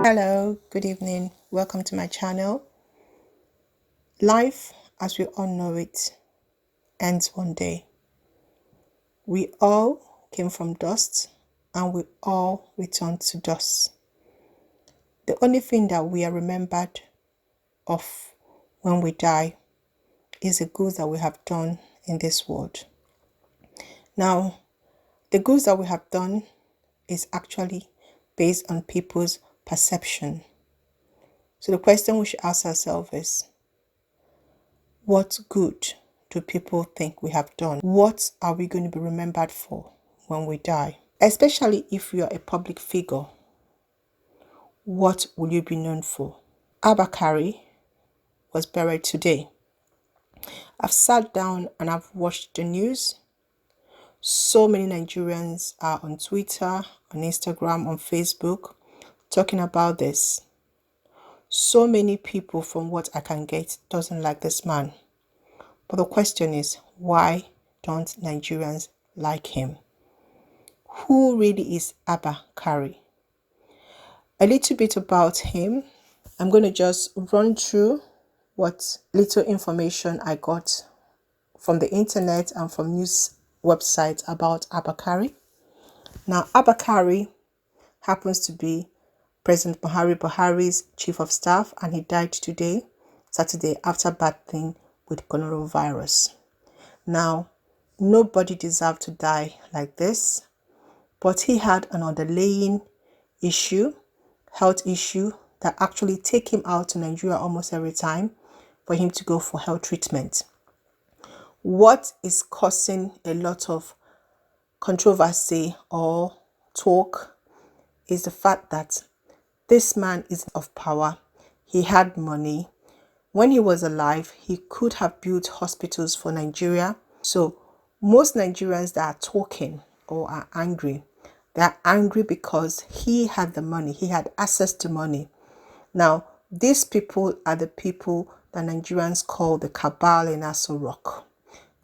Hello, good evening. Welcome to my channel. Life, as we all know it, ends one day. We all came from dust and we all return to dust. The only thing that we are remembered of when we die is the good that we have done in this world. Now, the good that we have done is actually based on people's perception. So the question we should ask ourselves is, what good do people think we have done? What are we going to be remembered for when we die? Especially if you are a public figure, what will you be known for? Abba Kyari was buried today. I've sat down and I've watched the news. So many Nigerians are on Twitter, on Instagram, on Facebook talking about this. So many people, from what I can get, doesn't like this man. But the question is, why don't Nigerians like him? Who really is Abba Kyari? A little bit about him. I'm going to just run through what little information I got from the internet and from news websites about Abba Kyari. Now, Abba Kyari happens to be President Buhari's chief of staff, and he died today, Saturday, after battling with coronavirus. Now, nobody deserved to die like this, but he had an underlying issue, health issue, that actually take him out to Nigeria almost every time for him to go for health treatment. What is causing a lot of controversy or talk is the fact that this man is of power. He had money. When he was alive, he could have built hospitals for Nigeria. So most Nigerians that are talking or are angry, they are angry because he had the money. He had access to money. Now, these people are the people that Nigerians call the Cabal in Aso Rock.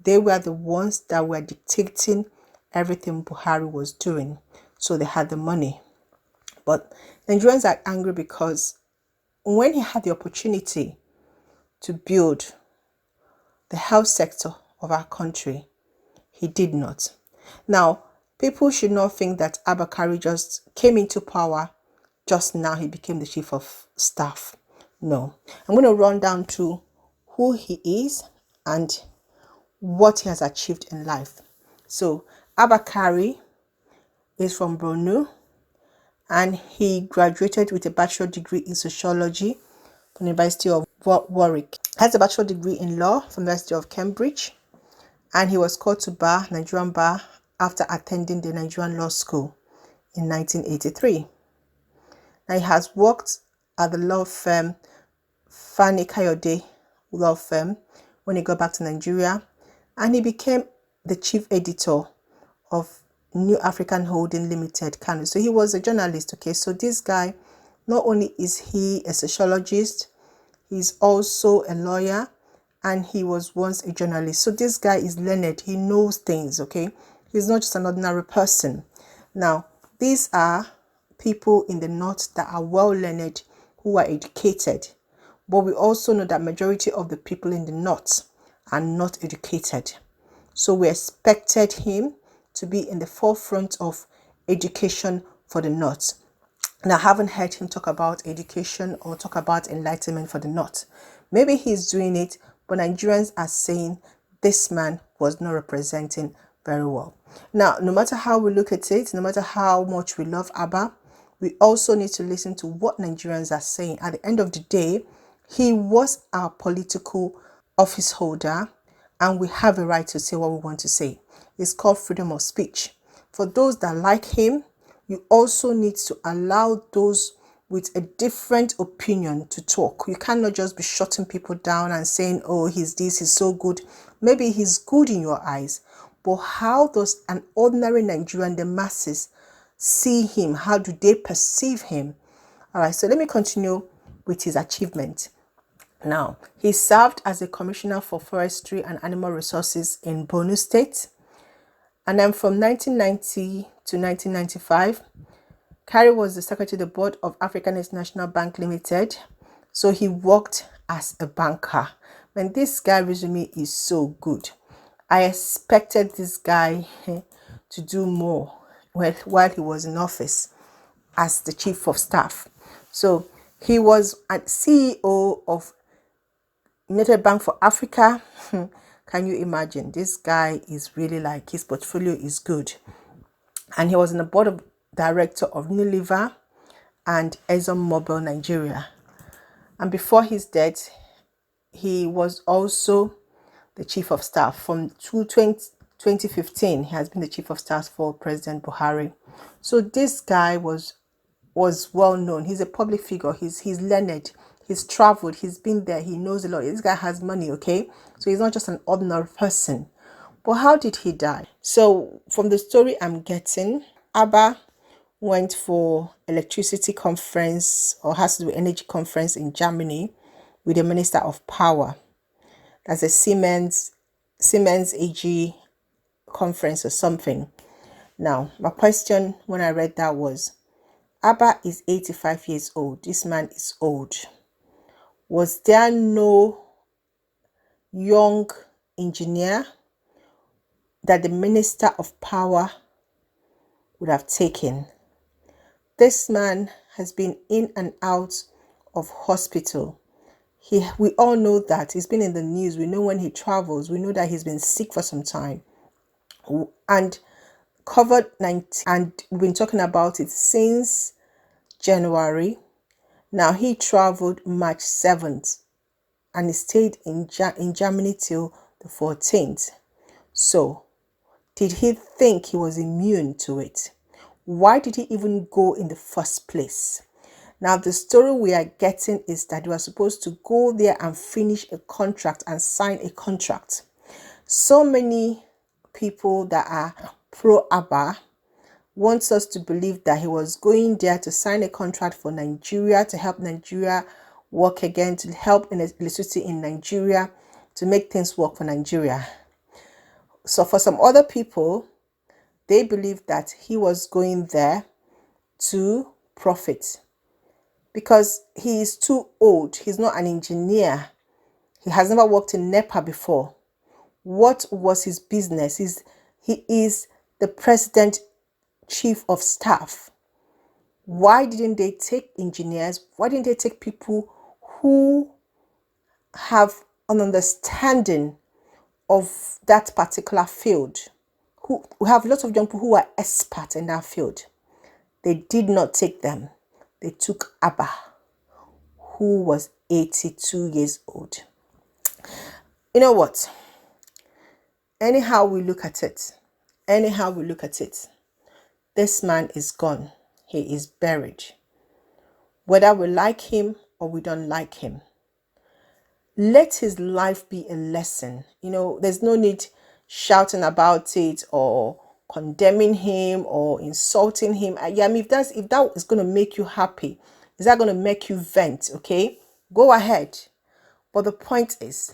They were the ones that were dictating everything Buhari was doing. So they had the money. But Nigerians are angry because when he had the opportunity to build the health sector of our country, he did not. Now, people should not think that Abba Kyari just came into power just now he became the chief of staff. No. I'm going to run down to who he is and what he has achieved in life. So, Abba Kyari is from Borno, and he graduated with a bachelor degree in sociology from the University of Warwick. Has a bachelor degree in law from the University of Cambridge, and he was called to bar, Nigerian bar, after attending the Nigerian Law School in 1983. Now, he has worked at the law firm Fani Kayode law firm when he got back to Nigeria, and he became the chief editor of New African Holding Limited, Kano. So he was a journalist, okay? So this guy, not only is he a sociologist, he's also a lawyer, and he was once a journalist. So this guy is learned. He knows things, okay? He's not just an ordinary person. Now, these are people in the north that are well learned, who are educated. But we also know that majority of the people in the north are not educated. So we expected him to be in the forefront of education for the north. And I haven't heard him talk about education or talk about enlightenment for the north. Maybe he's doing it, but Nigerians are saying this man was not representing very well. Now, no matter how we look at it, no matter how much we love Abba, we also need to listen to what Nigerians are saying. At the end of the day, he was our political office holder, and we have a right to say what we want to say. It's called freedom of speech. For those that like him, you also need to allow those with a different opinion to talk. You cannot just be shutting people down and saying, oh, he's this, he's so good. Maybe he's good in your eyes, but how does an ordinary Nigerian, the masses, see him? How do they perceive him? All right, so let me continue with his achievement. Now, he served as a commissioner for forestry and animal resources in Borno State. And then from 1990 to 1995, Kyari was the secretary to the board of African National Bank Limited. So he worked as a banker. And this guy resume is so good. I expected this guy to do more while he was in office as the chief of staff. So he was a CEO of United Bank for Africa. Can you imagine? This guy is really like, his portfolio is good. And he was in the board of director of Unilever and ExxonMobil Nigeria. And before his death, he was also the chief of staff. From 2015, he has been the chief of staff for President Buhari. So this guy was well known. He's a public figure. He's learned. He's traveled. He's been there. He knows a lot. This guy has money, okay? So he's not just an ordinary person. But how did he die? So from the story I'm getting, Abba went for electricity conference, or has to do energy conference in Germany with the Minister of Power. That's a Siemens AG conference or something. Now, my question when I read that was, Abba is 85 years old. This man is old. Was there no young engineer that the Minister of Power would have taken? This man has been in and out of hospital. We all know that. He's been in the news. We know when he travels. We know that he's been sick for some time. And COVID-19, and we've been talking about it since January. Now, he traveled March 7th and he stayed in Germany till the 14th. So, did he think he was immune to it? Why did he even go in the first place? Now, the story we are getting is that you are supposed to go there and finish a contract and sign a contract. So many people that are pro-Abba wants us to believe that he was going there to sign a contract for Nigeria, to help Nigeria work again, to help in electricity in Nigeria, to make things work for Nigeria. So for some other people, they believe that he was going there to profit because he is too old. He's not an engineer. He has never worked in NEPA before. What was his business? He is the president chief of staff. Why didn't they take engineers? Why didn't they take people who have an understanding of that particular field? Who have lots of young people who are experts in that field. They did not take them. They took Abba, who was 82 years old. You know what? Anyhow we look at it, this man is gone. He is buried. Whether we like him or we don't like him, let his life be a lesson. You know, there's no need shouting about it or condemning him or insulting him. Yeah, I mean, if that is going to make you happy, is that going to make you vent? Okay, go ahead. But the point is,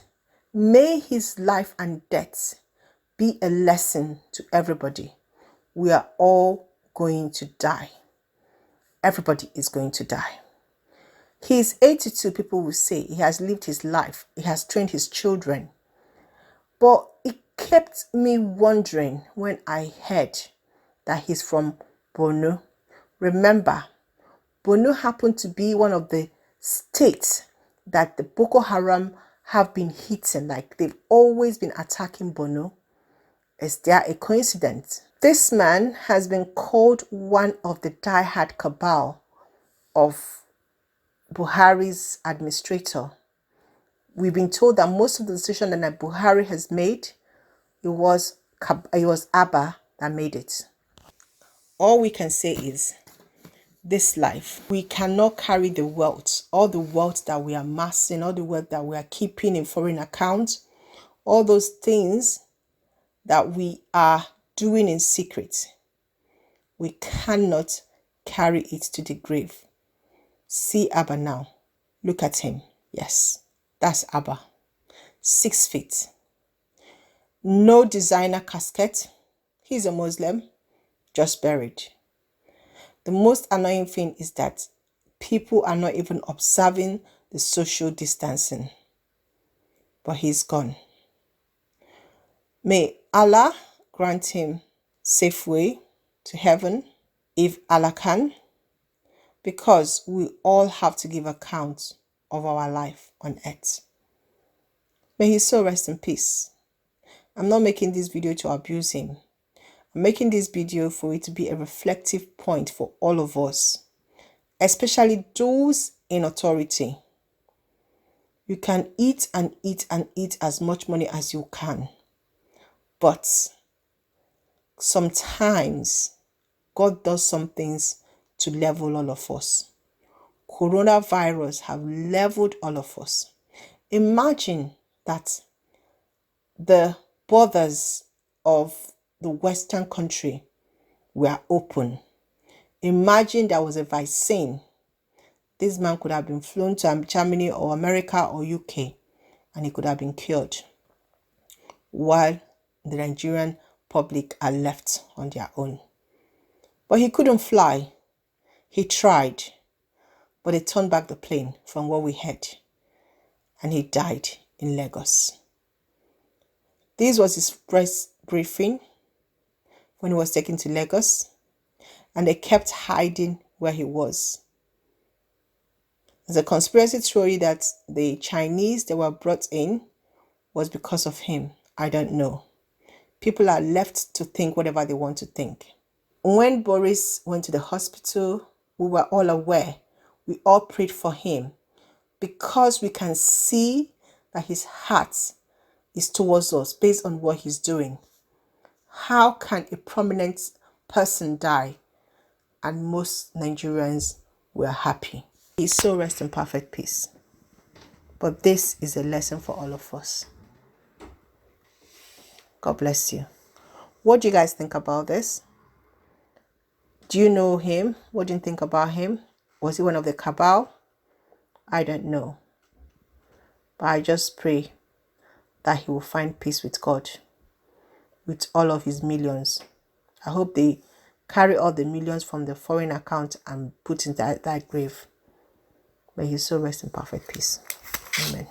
may his life and death be a lesson to everybody. We are all going to die. Everybody is going to die. He is 82, people will say. He has lived his life. He has trained his children. But it kept me wondering when I heard that he's from Borno. Remember, Borno happened to be one of the states that the Boko Haram have been hitting. Like, they've always been attacking Borno. Is there a coincidence? This man has been called one of the die-hard cabal of Buhari's administrator. We've been told that most of the decisions that Buhari has made, it was Abba that made it. All we can say is, this life, we cannot carry the wealth, all the wealth that we are amassing, all the wealth that we are keeping in foreign accounts, all those things that we are doing in secret. We cannot carry it to the grave. See Abba now. Look at him. Yes, that's Abba. 6 feet. No designer casket. He's a Muslim, just buried. The most annoying thing is that people are not even observing the social distancing. But he's gone. May Allah grant him safe way to heaven, if Allah can, because we all have to give account of our life on earth. May his soul rest in peace. I'm not making this video to abuse him. I'm making this video for it to be a reflective point for all of us, especially those in authority. You can eat and eat and eat as much money as you can, but sometimes God does some things to level all of us. Coronavirus have leveled all of us. Imagine that the borders of the Western country were open. Imagine there was a vaccine. This man could have been flown to Germany or America or UK and he could have been cured, while the Nigerian public are left on their own. But he couldn't fly. He tried, but they turned back the plane from what we heard, and he died in Lagos. This was his press briefing when he was taken to Lagos, and they kept hiding where he was. There's a conspiracy theory that the Chinese that were brought in was because of him. I don't know. People are left to think whatever they want to think. When Boris went to the hospital, we were all aware. We all prayed for him because we can see that his heart is towards us based on what he's doing. How can a prominent person die and most Nigerians were happy? His soul rests in perfect peace. But this is a lesson for all of us. God bless you. What do you guys think about this? Do you know him? What do you think about him? Was he one of the Cabal? I don't know. But I just pray that he will find peace with God, with all of his millions. I hope they carry all the millions from the foreign account and put in that grave. May his soul rest in perfect peace. Amen.